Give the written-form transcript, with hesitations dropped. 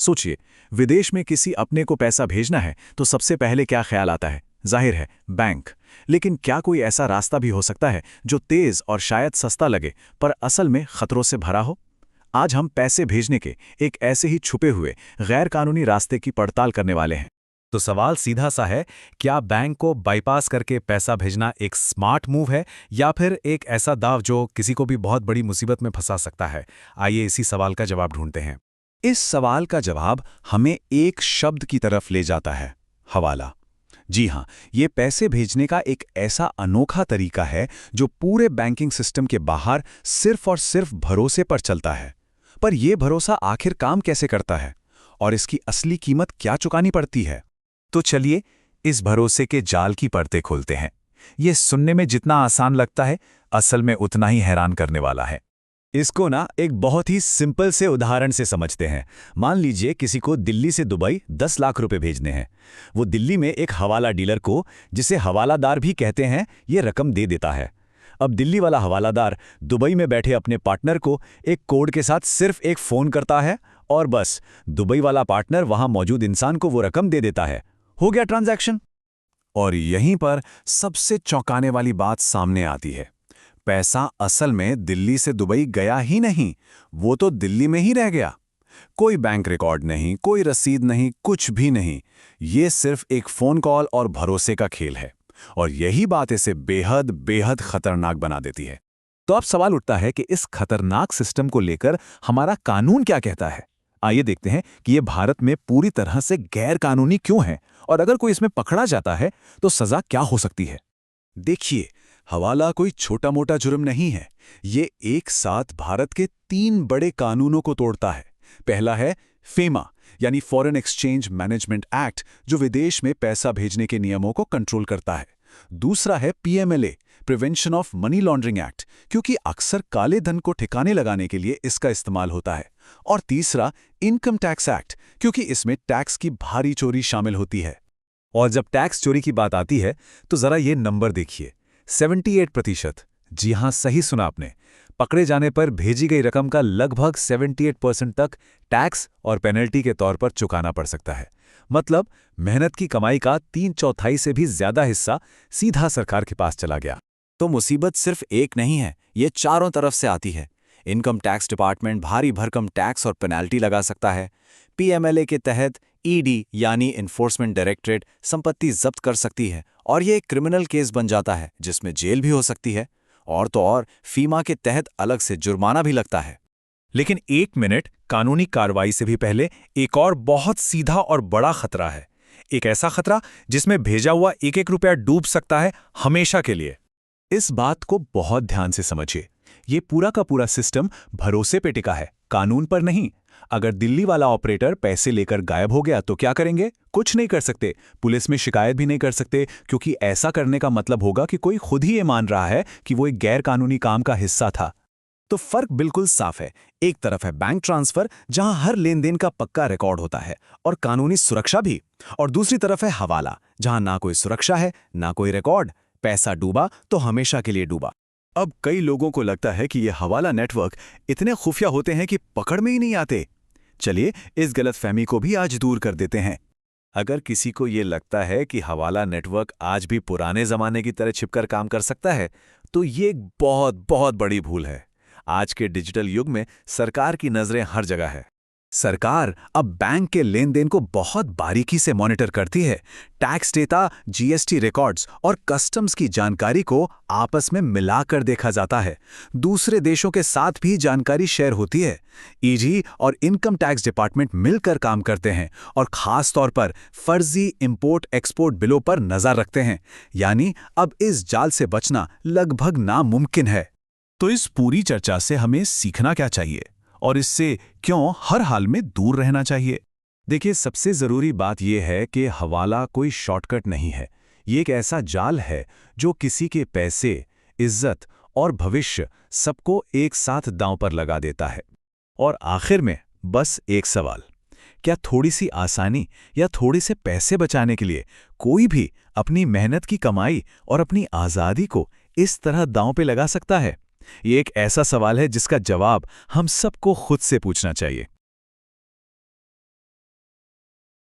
सोचिए, विदेश में किसी अपने को पैसा भेजना है तो सबसे पहले क्या ख्याल आता है? जाहिर है, बैंक। लेकिन क्या कोई ऐसा रास्ता भी हो सकता है जो तेज और शायद सस्ता लगे पर असल में खतरों से भरा हो? आज हम पैसे भेजने के एक ऐसे ही छुपे हुए गैर कानूनी रास्ते की पड़ताल करने वाले हैं। तो सवाल सीधा सा है, क्या बैंक को बाईपास करके पैसा भेजना एक स्मार्ट मूव है या फिर एक ऐसा दाव जो किसी को भी बहुत बड़ी मुसीबत में फंसा सकता है? आइए इसी सवाल का जवाब ढूंढते हैं। इस सवाल का जवाब हमें एक शब्द की तरफ ले जाता है, हवाला। जी हां, ये पैसे भेजने का एक ऐसा अनोखा तरीका है जो पूरे बैंकिंग सिस्टम के बाहर सिर्फ और सिर्फ भरोसे पर चलता है। पर यह भरोसा आखिर काम कैसे करता है और इसकी असली कीमत क्या चुकानी पड़ती है? तो चलिए इस भरोसे के जाल की परतें खोलते हैं। यह सुनने में जितना आसान लगता है, असल में उतना ही हैरान करने वाला है। इसको एक बहुत ही सिंपल से उदाहरण से समझते हैं। मान लीजिए किसी को दिल्ली से दुबई 10 लाख रुपए भेजने हैं। वो दिल्ली में एक हवाला डीलर को, जिसे हवालादार भी कहते हैं, ये रकम दे देता है। अब दिल्ली वाला हवालादार दुबई में बैठे अपने पार्टनर को एक कोड के साथ सिर्फ एक फ़ोन करता है और बस दुबई वाला पार्टनर वहां मौजूद इंसान को वो रकम दे देता है। हो गया ट्रांजैक्शन। और यहीं पर सबसे चौंकाने वाली बात सामने आती है। पैसा असल में दिल्ली से दुबई गया ही नहीं, वो तो दिल्ली में ही रह गया। कोई बैंक रिकॉर्ड नहीं, कोई रसीद नहीं, कुछ भी नहीं। ये सिर्फ एक फ़ोन कॉल और भरोसे का खेल है। और यही बात इसे बेहद बेहद खतरनाक बना देती है। तो अब सवाल उठता है कि इस खतरनाक सिस्टम को लेकर हमारा कानून क्या कहता है। आइए देखते हैं कि ये भारत में पूरी तरह से गैर कानूनी क्यों है और अगर कोई इसमें पकड़ा जाता है तो सजा क्या हो सकती है। देखिए, हवाला कोई छोटा मोटा जुर्म नहीं है। ये एक साथ भारत के 3 बड़े कानूनों को तोड़ता है। पहला है फेमा यानी फॉरेन एक्सचेंज मैनेजमेंट एक्ट, जो विदेश में पैसा भेजने के नियमों को कंट्रोल करता है। दूसरा है PMLA, prevention of money laundering act, क्योंकि अक्सर काले धन को ठिकाने लगाने के लिए इसका इस्तेमाल होता है। और तीसरा इनकम टैक्स एक्ट, क्योंकि इसमें टैक्स की भारी चोरी शामिल होती है। और जब टैक्स चोरी की बात आती है तो जरा ये नंबर देखिए, 78%। जी हां, सही सुना आपने। पकड़े जाने पर भेजी गई रकम का लगभग 78% तक टैक्स और पेनल्टी के तौर पर चुकाना पड़ सकता है। मतलब मेहनत की कमाई का 3/4 से भी ज्यादा हिस्सा सीधा सरकार के पास चला गया। तो मुसीबत सिर्फ एक नहीं है, ये चारों तरफ से आती है। इनकम टैक्स डिपार्टमेंट भारी भरकम टैक्स और पेनल्टी लगा सकता है। पीएमएलए के तहत ईडी यानी इन्फोर्समेंट डायरेक्टरेट संपत्ति जब्त कर सकती है और ये एक क्रिमिनल केस बन जाता है जिसमें जेल भी हो सकती है। और तो और फीमा के तहत अलग से जुर्माना भी लगता है। लेकिन एक मिनट, कानूनी कार्रवाई से भी पहले एक और बहुत सीधा और बड़ा खतरा है। एक ऐसा खतरा जिसमें भेजा हुआ एक एक रुपया डूब सकता है हमेशा के लिए। इस बात को बहुत ध्यान से समझिए। ये पूरा का पूरा सिस्टम भरोसे पे टिका है, कानून पर नहीं। अगर दिल्ली वाला ऑपरेटर पैसे लेकर गायब हो गया तो क्या करेंगे? कुछ नहीं कर सकते। पुलिस में शिकायत भी नहीं कर सकते, क्योंकि ऐसा करने का मतलब होगा कि कोई खुद ही ये मान रहा है कि वो एक गैर कानूनी काम का हिस्सा था। तो फर्क बिल्कुल साफ है। एक तरफ है बैंक ट्रांसफर, जहां हर लेन देन का पक्का रिकॉर्ड होता है और कानूनी सुरक्षा भी, और दूसरी तरफ है हवाला, जहां ना कोई सुरक्षा है ना कोई रिकॉर्ड। पैसा डूबा तो हमेशा के लिए डूबा। अब कई लोगों को लगता है कि ये हवाला नेटवर्क इतने खुफिया होते हैं कि पकड़ में ही नहीं आते। चलिए इस गलतफहमी को भी आज दूर कर देते हैं। अगर किसी को ये लगता है कि हवाला नेटवर्क आज भी पुराने जमाने की तरह छिपकर काम कर सकता है, तो ये एक बहुत बहुत बड़ी भूल है। आज के डिजिटल युग में सरकार की नजरें हर जगह है। सरकार अब बैंक के लेन देन को बहुत बारीकी से मॉनिटर करती है। टैक्स डेटा, जीएसटी रिकॉर्ड्स और कस्टम्स की जानकारी को आपस में मिलाकर देखा जाता है। दूसरे देशों के साथ भी जानकारी शेयर होती है। ईडी और इनकम टैक्स डिपार्टमेंट मिलकर काम करते हैं और खास तौर पर फर्जी इंपोर्ट एक्सपोर्ट बिलों पर नजर रखते हैं। यानी अब इस जाल से बचना लगभग नामुमकिन है। तो इस पूरी चर्चा से हमें सीखना क्या चाहिए और इससे क्यों हर हाल में दूर रहना चाहिए? देखिए, सबसे जरूरी बात यह है कि हवाला कोई शॉर्टकट नहीं है। ये एक ऐसा जाल है जो किसी के पैसे, इज्जत और भविष्य सबको एक साथ दांव पर लगा देता है। और आखिर में बस एक सवाल, क्या थोड़ी सी आसानी या थोड़े से पैसे बचाने के लिए कोई भी अपनी मेहनत की कमाई और अपनी आज़ादी को इस तरह दांव पे लगा सकता है? ये एक ऐसा सवाल है जिसका जवाब हम सबको खुद से पूछना चाहिए।